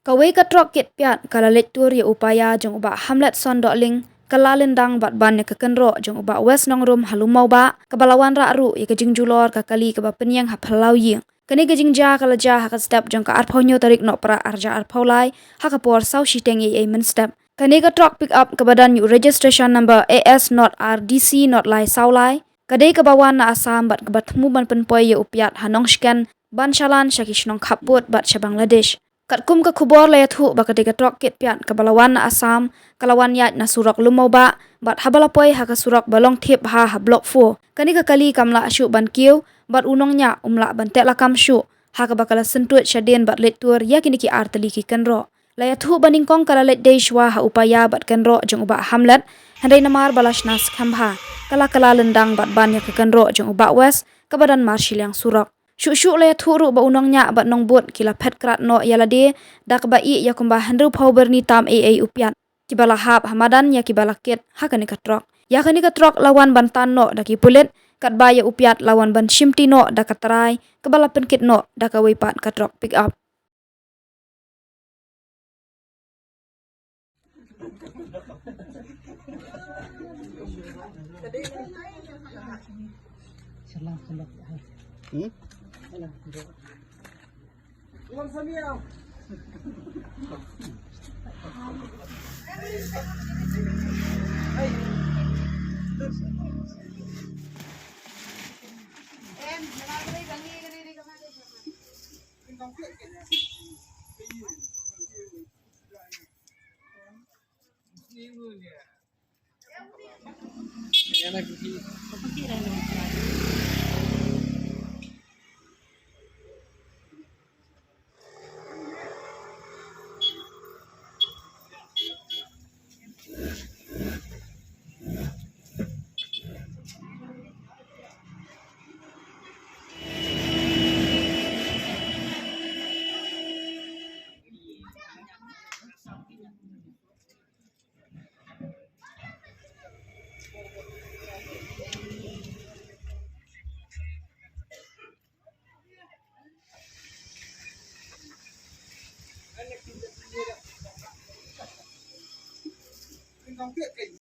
Kawai ka trok kit piat kala lektur ya upaya jong uba hamlet son dok ling kala lyndang bat ban ya kynroh jong uba west nongrum Lummawbah kebalawan ra ru ya kejing julor ka kali ke ba penyang ha phalau ying kani kejing ja kala ja ha ka step jong ka arphonyo tarik no pra arja arphaulai ha ka por sau shiteng ye men step kani ka trok pick up ke badan yu registration number AS not RDC not lai saulai kadai ke bawan na asam bat ke batmu ban penpoi ya upiat hanong scan ban shalan shakish nong khaput bat cha Bangladesh kat kum ka khubor la yathu ba ka trok kit piat ka balawan na asam kalawan yat na surak Lummawbah bat habalapoi ha ka surak balong thip ha block 4 kani ka kali kamla asyu ban kiu bat nongñiah umla ban tek la kam syu ha ka bakala sentut shaden bat lektur ya kini ki artali ki kynroh la yathu baning kong kala let dei shwa ha upaya bat kynroh jong uba hamlet handai namar balashnas khambha kala lyndang bat ban ya ka kynroh jong uba west ka badan marshal yang surak Syuk la yathu ru ba nongñiah bat nongbud kylla phet krad no yalade dak ba I ya kumba handru phau berni tam upiat kibala hab hamadan ya kibala kit ha kani ka trok ya kani ka trok lawan ban tan no daki pulit kat ba ya upiat lawan ban shimti no dak tarai kebala penkit no dak wei pat ka trok pick up